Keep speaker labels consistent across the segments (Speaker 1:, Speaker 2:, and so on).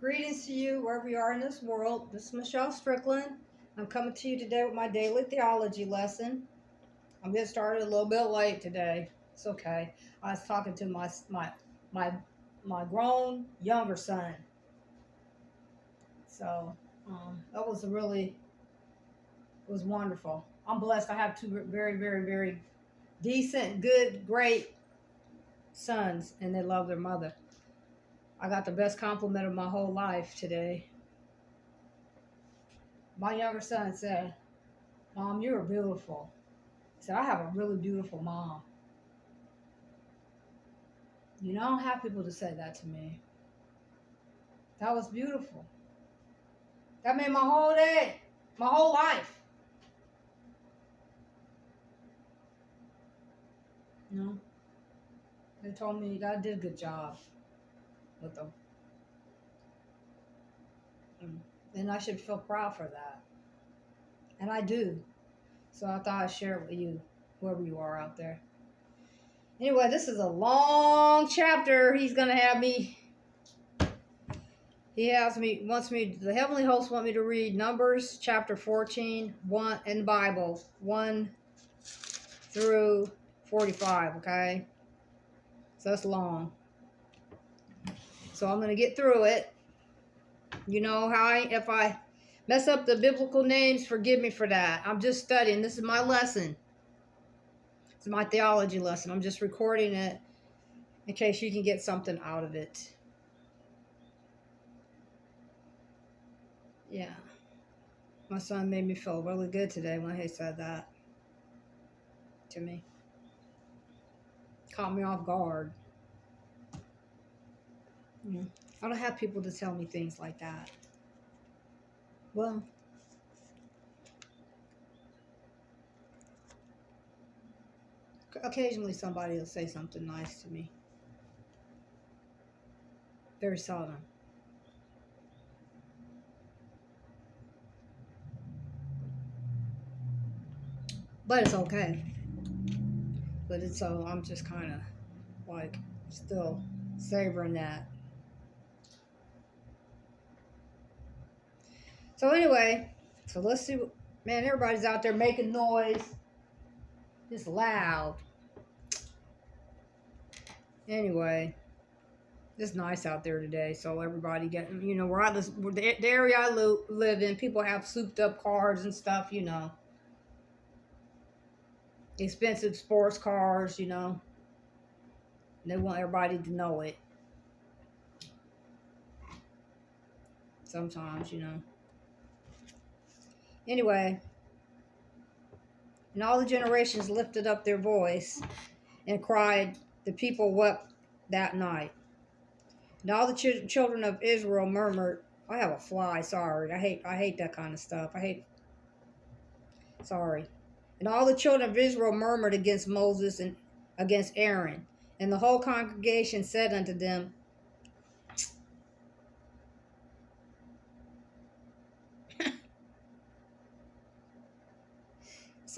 Speaker 1: Greetings to you wherever you are in this world. This is Michelle Strickland. I'm coming to you today with my daily theology lesson. I'm getting started a little bit late today. It's okay. I was talking to my grown younger son. So that was it was wonderful. I'm blessed. I have two very, very, very decent, good, great sons, and they love their mother. I got the best compliment of my whole life today. My younger son said, "Mom, you're beautiful." He said, "I have a really beautiful mom." You know, I don't have people to say that to me. That was beautiful. That made my whole day, my whole life. You know, they told me I did a good job with them. And I should feel proud for that. And I do. So I thought I'd share it with you, whoever you are out there. Anyway, this is a long chapter. He's going to have me. The Heavenly Host wants me to read Numbers chapter 14, 1 in the Bible, 1 through 45, okay? So that's long. So I'm going to get through it. You know how if I mess up the biblical names, forgive me for that. I'm just studying. This is my lesson. It's my theology lesson. I'm just recording it in case you can get something out of it. Yeah. My son made me feel really good today when he said that to me. Caught me off guard. I don't have people to tell me things like that. Well, occasionally somebody will say something nice to me. Very seldom. But it's okay. I'm just kind of like still savoring that. So anyway, let's see. Man, everybody's out there making noise. Just loud. Anyway, it's nice out there today. So everybody getting, the area I live in, people have souped up cars and stuff, expensive sports cars, They want everybody to know it. Sometimes, Anyway, and all the generations lifted up their voice and cried. The people wept that night. And all the children of Israel murmured. I have a fly. Sorry, I hate that kind of stuff. Sorry. And all the children of Israel murmured against Moses and against Aaron. And the whole congregation said unto them,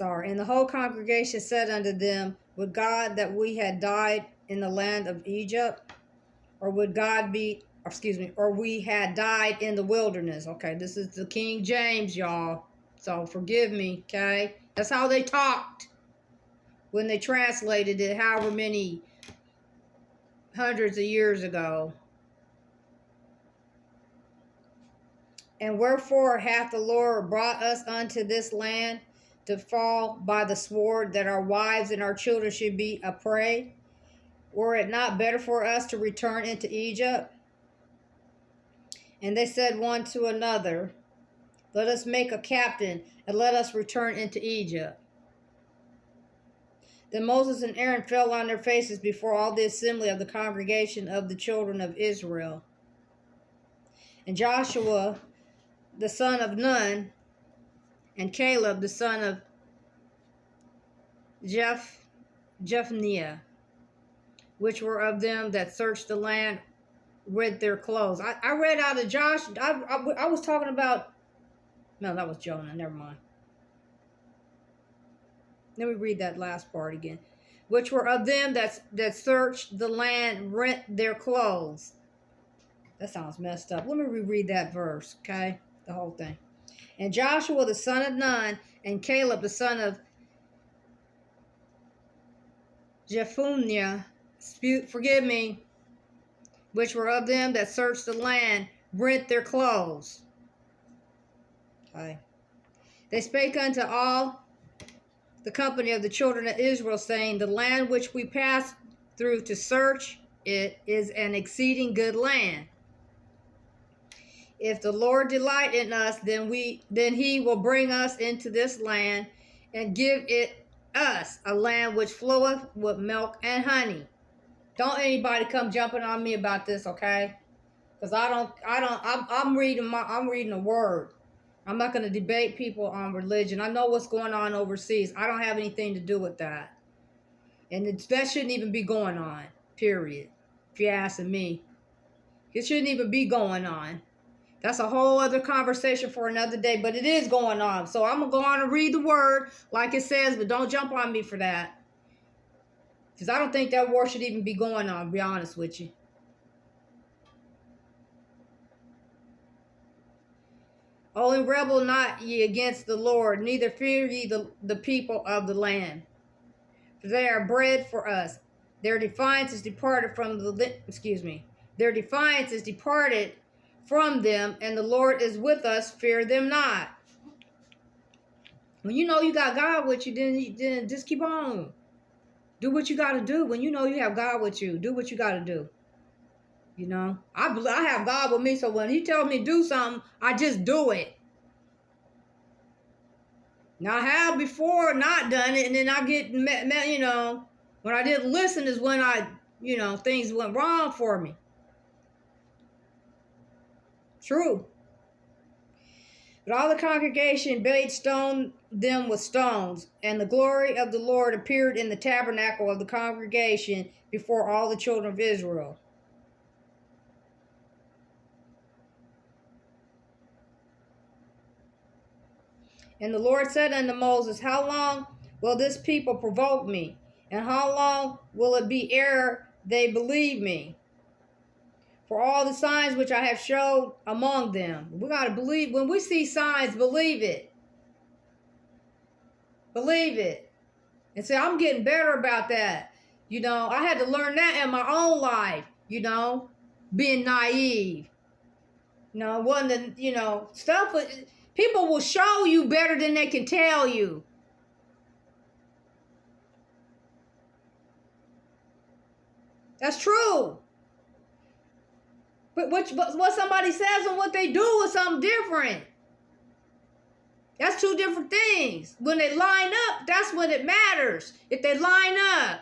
Speaker 1: And the whole congregation said unto them, would God that we had died in the land of Egypt? Or we had died in the wilderness. Okay, this is the King James, y'all. So forgive me, okay? That's how they talked when they translated it however many hundreds of years ago. And wherefore hath the Lord brought us unto this land to fall by the sword, that our wives and our children should be a prey? Were it not better for us to return into Egypt? And they said one to another, let us make a captain, and let us return into Egypt. Then Moses and Aaron fell on their faces before all the assembly of the congregation of the children of Israel. And Joshua, the son of Nun, and Caleb, the son of Jephunneh, which were of them that searched the land, rent their clothes. I read out of Josh. I was talking about. No, that was Jonah. Never mind. Let me read that last part again. Which were of them that searched the land, rent their clothes. That sounds messed up. Let me reread that verse, okay? The whole thing. And Joshua the son of Nun and Caleb the son of Jephunneh, forgive me, which were of them that searched the land, rent their clothes. Okay. They spake unto all the company of the children of Israel, saying, the land which we passed through to search it is an exceeding good land. If the Lord delight in us, then he will bring us into this land and give it us, a land which floweth with milk and honey. Don't anybody come jumping on me about this, okay? Because I'm reading the word. I'm not going to debate people on religion. I know what's going on overseas. I don't have anything to do with that. And that shouldn't even be going on, period. If you're asking me. It shouldn't even be going on. That's a whole other conversation for another day, but it is going on. So I'm going to go on and read the word like it says, but don't jump on me for that. Because I don't think that war should even be going on, to be honest with you. Only rebel not ye against the Lord, neither fear ye the people of the land. For they are bread for us. Their defiance is departed from Their defiance is departed from them, and the Lord is with us. Fear them not. When you know you got God with you, then just keep on. Do what you got to do. When you know you have God with you, do what you got to do. You know, I have God with me, so when he tells me to do something, I just do it. Now, I have before not done it, and then I get, when I didn't listen is when things went wrong for me. True. But all the congregation bade stone them with stones, and the glory of the Lord appeared in the tabernacle of the congregation before all the children of Israel. And the Lord said unto Moses, how long will this people provoke me? And how long will it be ere they believe me? For all the signs which I have showed among them. We got to believe. When we see signs, believe it. Believe it. And say, I'm getting better about that. I had to learn that in my own life, being naive. Stuff. People will show you better than they can tell you. That's true. But what somebody says and what they do is something different. That's two different things. When they line up, that's when it matters. If they line up.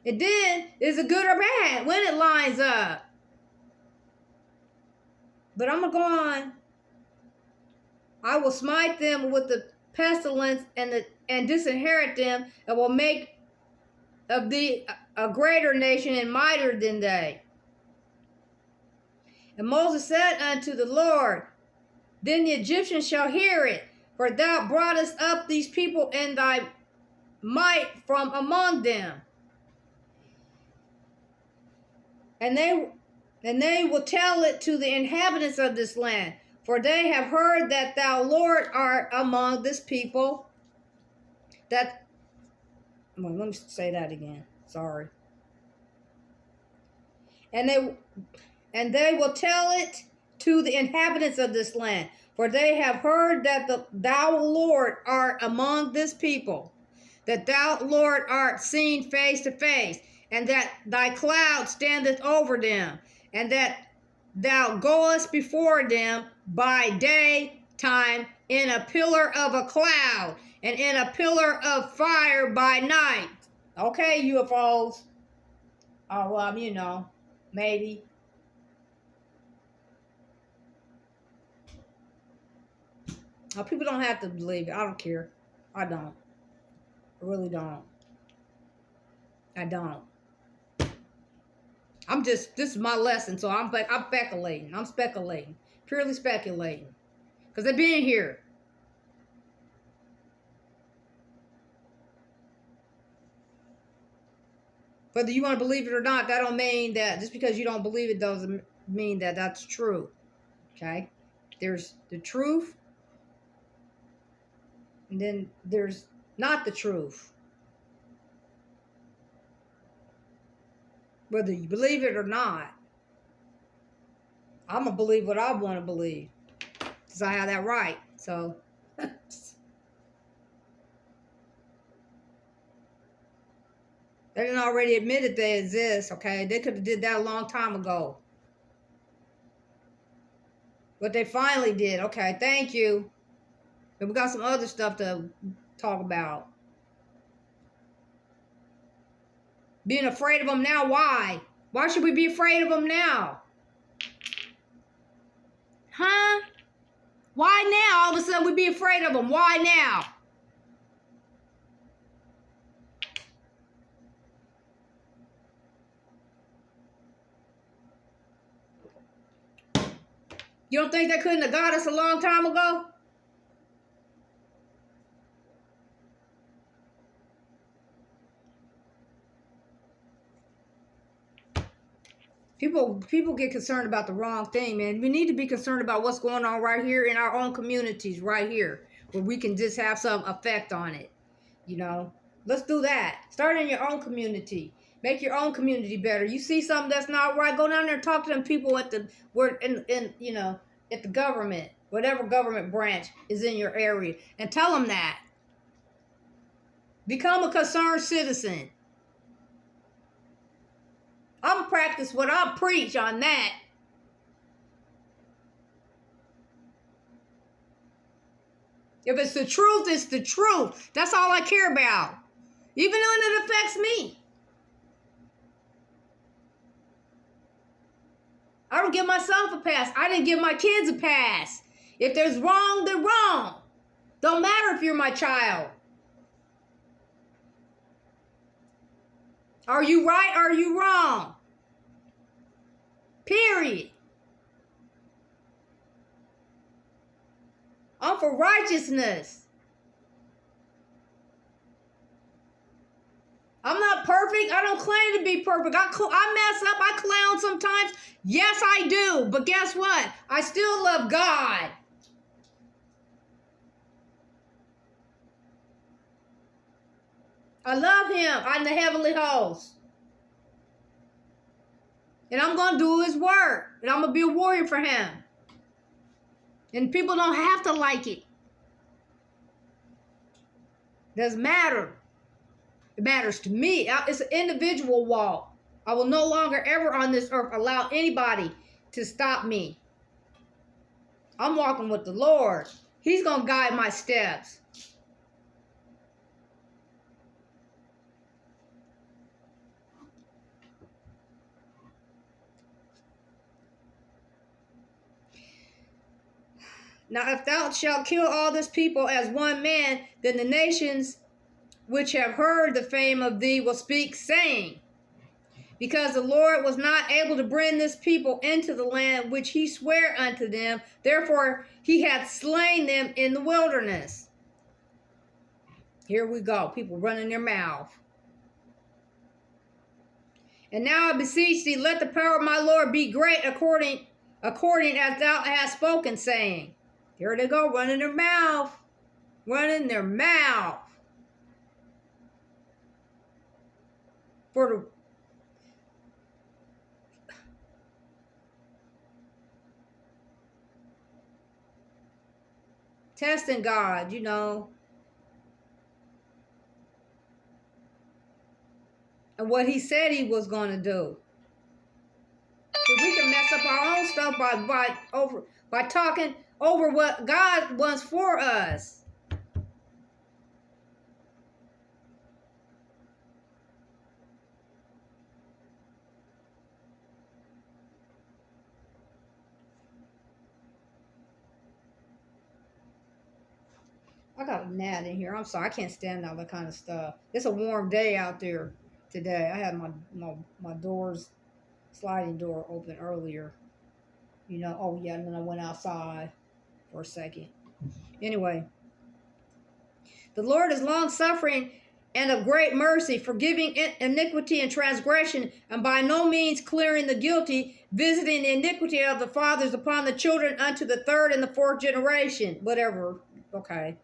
Speaker 1: And then, is it good or bad when it lines up? But I'm going to go on. I will smite them with the pestilence and disinherit them, and will make of thee a greater nation and mightier than they. And Moses said unto the Lord, then the Egyptians shall hear it, for thou broughtest up these people in thy might from among them. And they will tell it to the inhabitants of this land, for they have heard that thou, Lord, art among this people. Let me say that again. Sorry. And they will tell it to the inhabitants of this land, for they have heard that thou, Lord, art among this people, that thou, Lord, art seen face to face, and that thy cloud standeth over them, and that thou goest before them by day time in a pillar of a cloud, and in a pillar of fire by night. Okay, UFOs. Oh, well, maybe. Oh, people don't have to believe it. I don't care. I don't. I really don't. I don't. This is my lesson, so I'm speculating. I'm speculating. Purely speculating. Because they've been here. Whether you want to believe it or not, that don't mean that just because you don't believe it doesn't mean that that's true. Okay? There's the truth, and then there's not the truth. Whether you believe it or not, I'm going to believe what I want to believe. Because I have that right. So, they didn't already admitted they exist, okay? They could have did that a long time ago. But they finally did. Okay, thank you. And we got some other stuff to talk about. Being afraid of them now, why? Why should we be afraid of them now? Huh? Why now all of a sudden we be afraid of them? Why now? You don't think they couldn't have got us a long time ago? People get concerned about the wrong thing, man. We need to be concerned about what's going on right here in our own communities, right here, where we can just have some effect on it. You know, let's do that. Start in your own community. Make your own community better. You see something that's not right, go down there and talk to them people at the at the government, whatever government branch is in your area, and tell them that. Become a concerned citizen. I'm going to practice what I preach on that. If it's the truth, it's the truth. That's all I care about. Even when it affects me. I don't give myself a pass. I didn't give my kids a pass. If there's wrong, they're wrong. Don't matter if you're my child. Are you right? Are you wrong? Period. I'm for righteousness. I'm not perfect. I don't claim to be perfect. I mess up. I clown sometimes. Yes, I do. But guess what? I still love God. I love him. I'm the heavenly host. And I'm going to do his work. And I'm going to be a warrior for him. And people don't have to like it. Doesn't matter. It matters to me. It's an individual walk. I will no longer ever on this earth allow anybody to stop me. I'm walking with the Lord. He's going to guide my steps. Now, if thou shalt kill all this people as one man, then the nations which have heard the fame of thee will speak, saying, because the Lord was not able to bring this people into the land which he sware unto them, therefore he hath slain them in the wilderness. Here we go, people running their mouth. And now I beseech thee, let the power of my Lord be great according as thou hast spoken, saying. Here they go, running their mouth. Running their mouth. For the testing God, you know. And what he said he was going to do. So we can mess up our own stuff by talking over what God wants for us. I got a gnat in here. I'm sorry. I can't stand all that kind of stuff. It's a warm day out there today. I had my doors, sliding door open earlier. You know, oh yeah, and then I went outside for a second. Anyway, the Lord is long suffering and of great mercy, forgiving iniquity and transgression, and by no means clearing the guilty, visiting the iniquity of the fathers upon the children unto the third and the fourth generation. Whatever. Okay.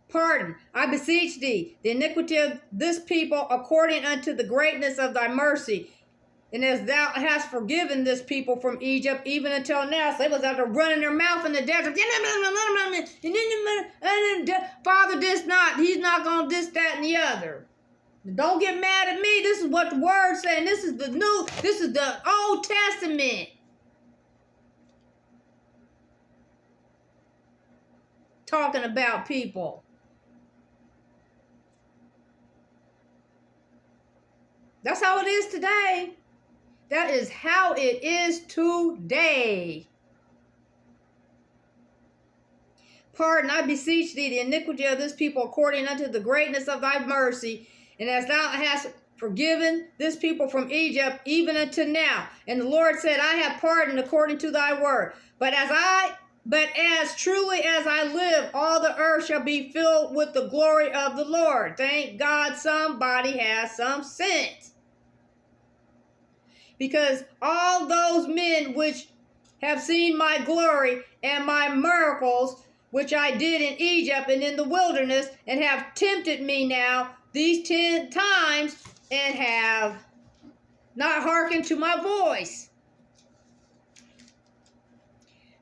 Speaker 1: Pardon, I beseech thee, the iniquity of this people according unto the greatness of thy mercy. And as thou hast forgiven this people from Egypt, even until now, so they was out there running their mouth in the desert. Father, this not, he's not going to this, that, and the other. Don't get mad at me. This is what the word's saying. This is the Old Testament. Talking about people. That's how it is today. That is how it is today. Pardon, I beseech thee, the iniquity of this people according unto the greatness of thy mercy, and as thou hast forgiven this people from Egypt, even unto now. And the Lord said, I have pardoned according to thy word. But as truly as I live, all the earth shall be filled with the glory of the Lord. Thank God somebody has some sense. Because all those men which have seen my glory and my miracles, which I did in Egypt and in the wilderness, and have tempted me now these 10 times, and have not hearkened to my voice.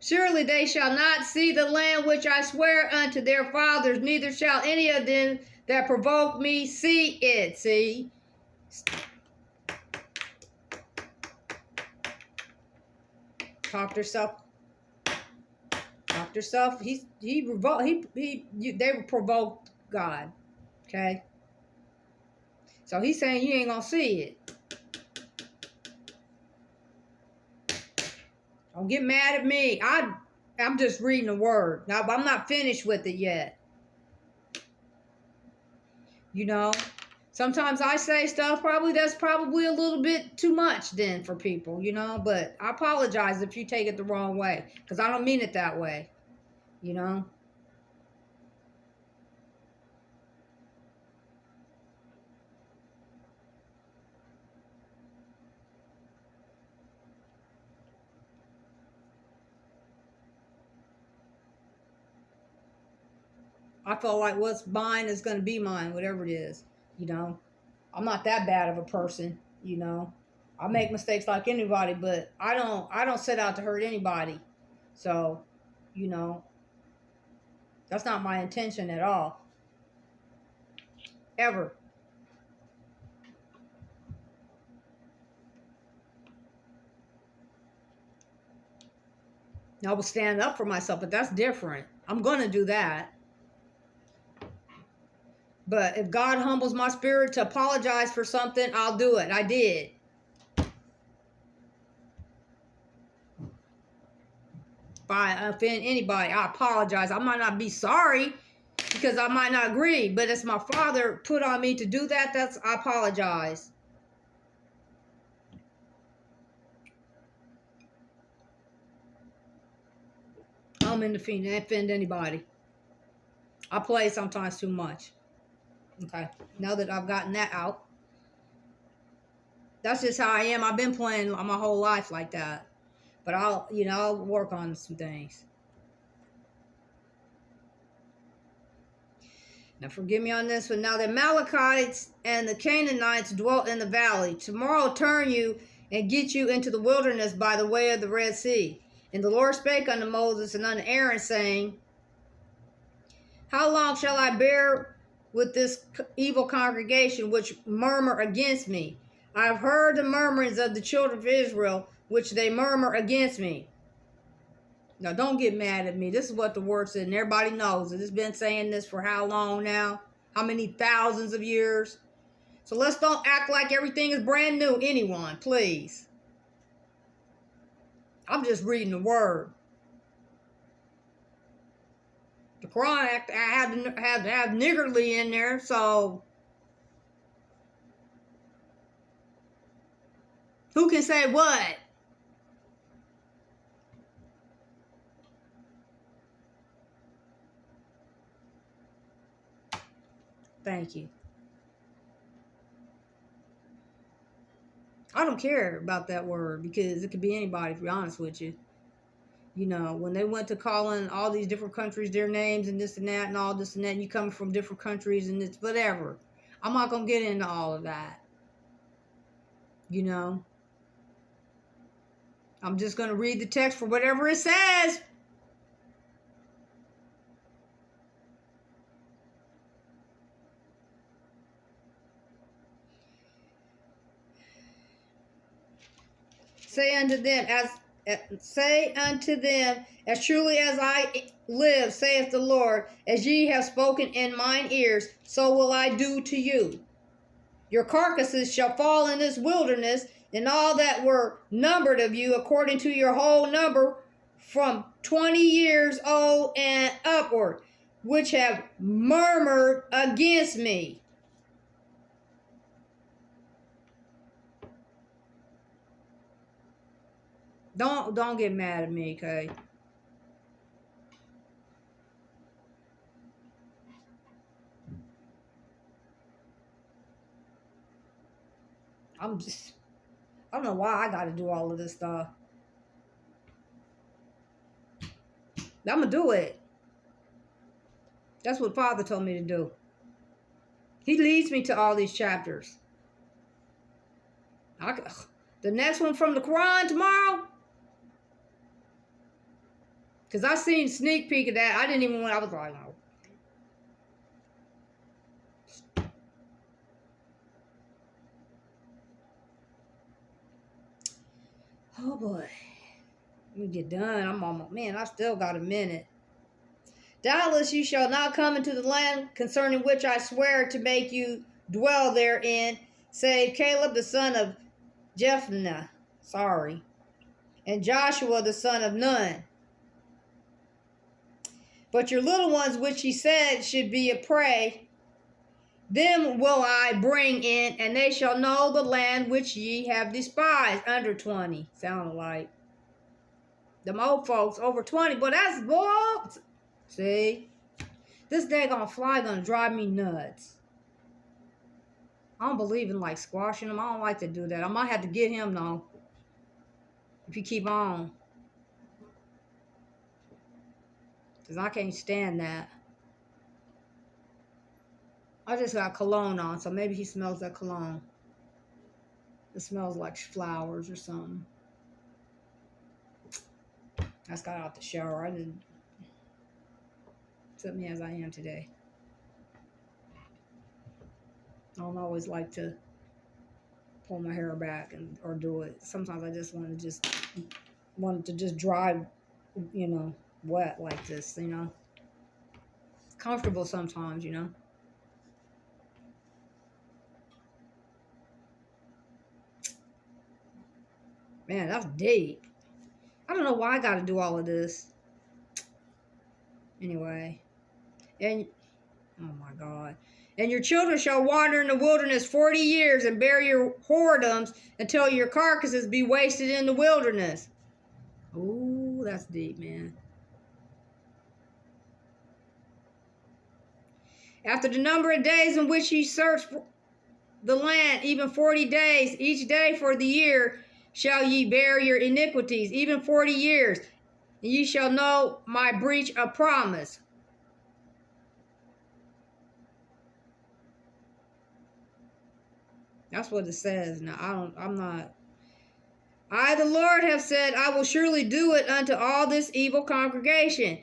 Speaker 1: Surely they shall not see the land which I swear unto their fathers, neither shall any of them that provoke me see it. See? Talk yourself. They provoked God. Okay? So he's saying you ain't gonna see it. Don't get mad at me. I'm just reading the word. Now, I'm not finished with it yet. You know, sometimes I say stuff that's probably a little bit too much then for people, you know, but I apologize if you take it the wrong way, because I don't mean it that way, you know. I feel like what's mine is going to be mine, whatever it is, you know. I'm not that bad of a person, you know. I make mistakes like anybody, but I don't set out to hurt anybody. So, you know, that's not my intention at all. Ever. I will stand up for myself, but that's different. I'm going to do that. But if God humbles my spirit to apologize for something, I'll do it. I did. If I offend anybody, I apologize. I might not be sorry because I might not agree, but it's my Father put on me to do that. I apologize. I don't mean to offend anybody. I play sometimes too much. Okay, now that I've gotten that out, that's just how I am. I've been playing my whole life like that, but I'll work on some things. Now forgive me on this one. Now the Amalekites and the Canaanites dwelt in the valley. Tomorrow turn you and get you into the wilderness by the way of the Red Sea. And the Lord spake unto Moses and unto Aaron, saying, How long shall I bear with this evil congregation which murmur against me? I have heard the murmurings of the children of Israel, which they murmur against me. Now, don't get mad at me. This is what the word said, and everybody knows it. It's been saying this for how long now? How many thousands of years? So let's don't act like everything is brand new, anyone, please. I'm just reading the word. The Quran have niggardly in there, so who can say what? Thank you. I don't care about that word because it could be anybody, to be honest with you. You know, when they went to calling all these different countries their names and this and that and all this and that, and you come from different countries and it's whatever. I'm not going to get into all of that. You know, I'm just going to read the text for whatever it says. Say unto them, as truly as I live, saith the Lord, as ye have spoken in mine ears, so will I do to you. Your carcasses shall fall in this wilderness, and all that were numbered of you, according to your whole number, from 20 years old and upward, which have murmured against me. Don't get mad at me, okay? I don't know why I got to do all of this stuff. I'm going to do it. That's what Father told me to do. He leads me to all these chapters. The next one from the Quran tomorrow. Because I seen sneak peek of that. I didn't even want, I was like, no. Oh boy. Let me get done. I'm almost, man, I still got a minute. Doubtless you shall not come into the land concerning which I swear to make you dwell therein, save Caleb the son of Jephunneh, and Joshua the son of Nun. But your little ones which he said should be a prey, them will I bring in, and they shall know the land which ye have despised. Under 20, sounded like. Them old folks over 20, but that's bull. See? This daggone fly gonna drive me nuts. I don't believe in like squashing him. I don't like to do that. I might have to get him though. If you keep on. Because I can't stand that. I just got cologne on, so maybe he smells that cologne. It smells like flowers or something. I just got out the shower. I didn't. Accept me as I am today. I don't always like to pull my hair back or do it. Sometimes I just want it to just dry, you know, wet like this, you know. It's comfortable sometimes, you know. Man, that's deep. I don't know why I got to do all of this. Anyway. And, oh my God. And your children shall wander in the wilderness 40 years and bear your whoredoms until your carcasses be wasted in the wilderness. Ooh, that's deep, man. After the number of days in which ye search the land, even 40 days, each day for the year, shall ye bear your iniquities, even 40 years, and ye shall know my breach of promise. That's what it says. Now, I, the Lord, have said, I will surely do it unto all this evil congregation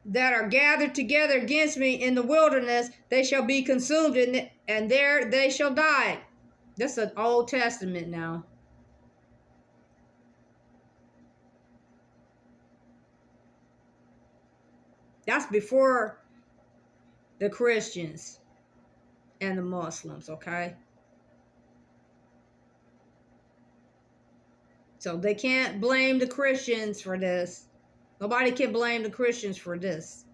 Speaker 1: that are gathered together against me in the wilderness. They shall be consumed, and there they shall die. That's an Old Testament now. That's before the Christians and the Muslims, okay? So they can't blame the Christians for this. Nobody can blame the Christians for this.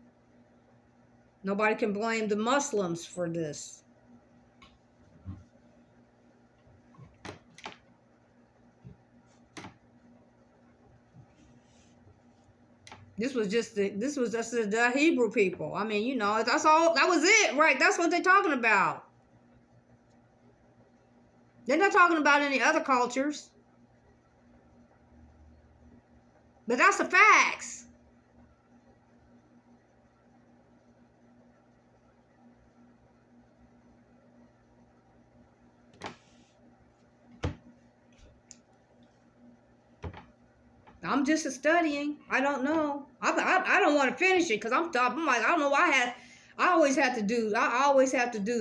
Speaker 1: Nobody can blame the Muslims for this. This was just the Hebrew people. I mean, you know, that's all. That was it, right? That's what they're talking about. They're not talking about any other cultures. But that's the facts. I'm just studying. I don't know. I don't want to finish it because I'm like, I don't know why I always have to do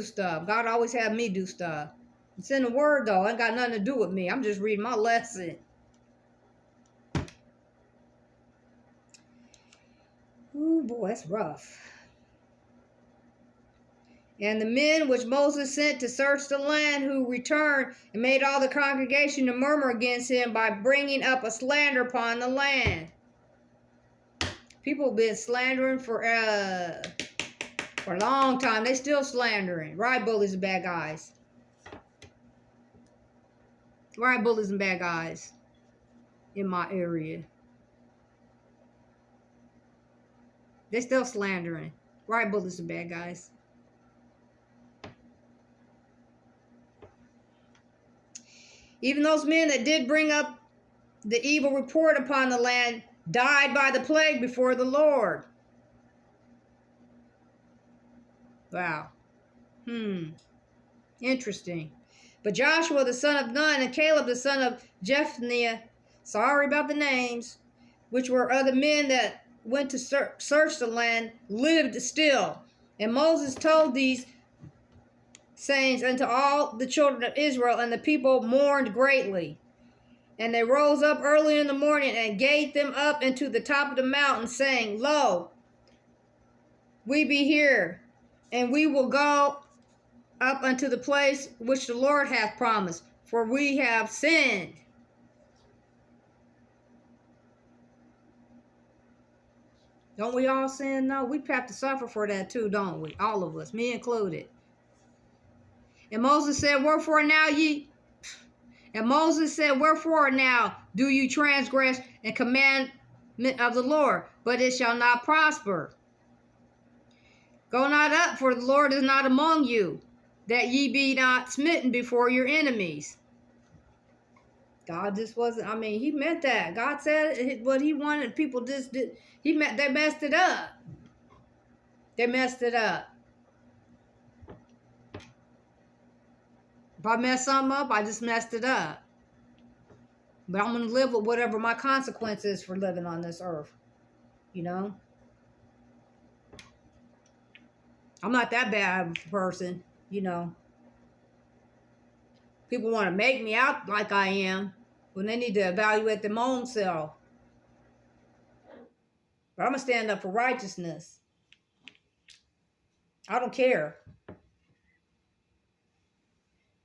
Speaker 1: stuff. God always had me do stuff. It's in the word though. It ain't got nothing to do with me. I'm just reading my lesson. Ooh boy, that's rough. And the men which Moses sent to search the land, who returned and made all the congregation to murmur against him by bringing up a slander upon the land. People have been slandering for a long time. They still slandering. Right, bullies and bad guys. Right, bullies and bad guys in my area. They still slandering. Right, bullies and bad guys. Even those men that did bring up the evil report upon the land died by the plague before the Lord. Wow. Interesting. But Joshua the son of Nun and Caleb the son of Jephunneh, sorry about the names, which were other men that went to search the land, lived still. And Moses told these sayings unto all the children of Israel, and the people mourned greatly. And they rose up early in the morning and gave them up into the top of the mountain, saying, Lo, we be here, and we will go up unto the place which the Lord hath promised, for we have sinned. Don't we all sin? No, we have to suffer for that too, don't we? All of us, me included. And Moses said, Wherefore now do you transgress and commandment of the Lord, but it shall not prosper. Go not up, for the Lord is not among you, that ye be not smitten before your enemies. God just wasn't, he meant that. God said what he wanted. People just did. They messed it up. They messed it up. If I mess something up, I just messed it up. But I'm going to live with whatever my consequence is for living on this earth. You know? I'm not that bad of a person, you know. People want to make me out like I am when they need to evaluate their own self. But I'm going to stand up for righteousness. I don't care.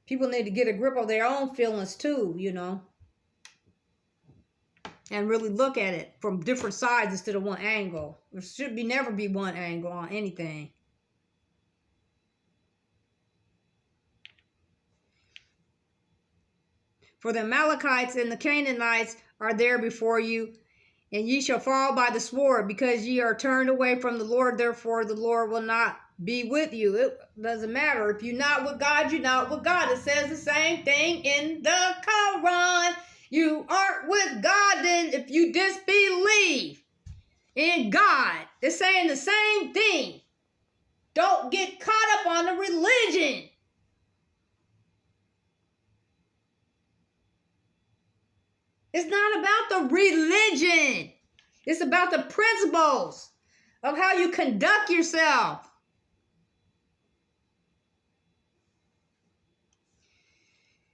Speaker 1: People need to get a grip of their own feelings too, you know. And really look at it from different sides instead of one angle. There should never be one angle on anything. For the Amalekites and the Canaanites are there before you, and ye shall fall by the sword, because ye are turned away from the Lord. Therefore the Lord will not be with you. It doesn't matter. If you're not with God, you're not with God. It says the same thing in the Quran. You aren't with God then if you disbelieve in God. It's saying the same thing. Don't get caught up on the religion. It's not about the religion. It's about the principles of how you conduct yourself.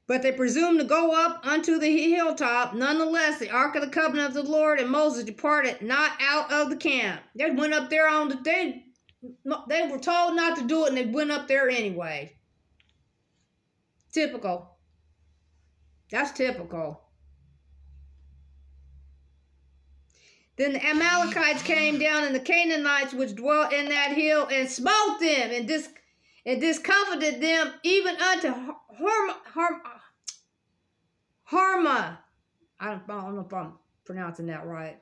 Speaker 1: But they presumed to go up unto the hilltop. Nonetheless, the ark of the covenant of the Lord and Moses departed not out of the camp. They went up there they were told not to do it, and they went up there anyway. Typical. That's typical. Then the Amalekites came down, and the Canaanites which dwelt in that hill, and smote them, and discomfited them, even unto Hormah. I don't know if I'm pronouncing that right.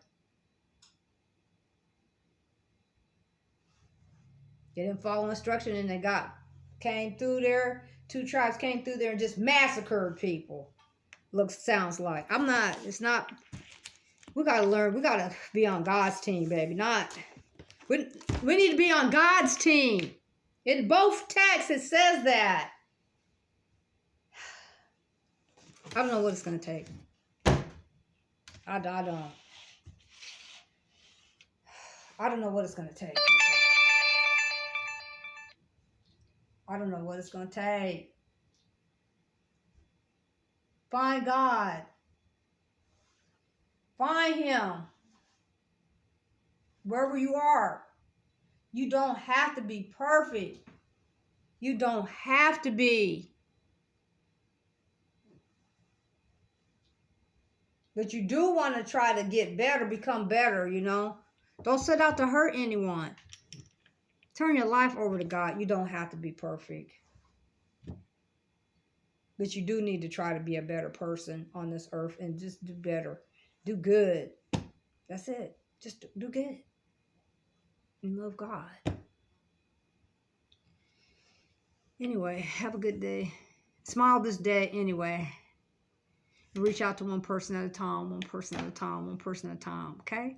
Speaker 1: They didn't follow instruction, and they came through there two tribes came through there and just massacred people. Sounds like. I'm not, it's not, we got to learn, we got to be on God's team, baby. We need to be on God's team. In both texts, it says that. I don't know what it's going to take. I don't. I don't know what it's going to take. I don't know what it's going to take. Find God. Find Him. Wherever you are. You don't have to be perfect. You don't have to be. But you do want to try to get better, become better, you know. Don't set out to hurt anyone. Turn your life over to God. You don't have to be perfect. But you do need to try to be a better person on this earth and just do better. Do good. That's it. Just do good. And love God. Anyway, have a good day. Smile this day anyway. Reach out to one person at a time, one person at a time, one person at a time, okay?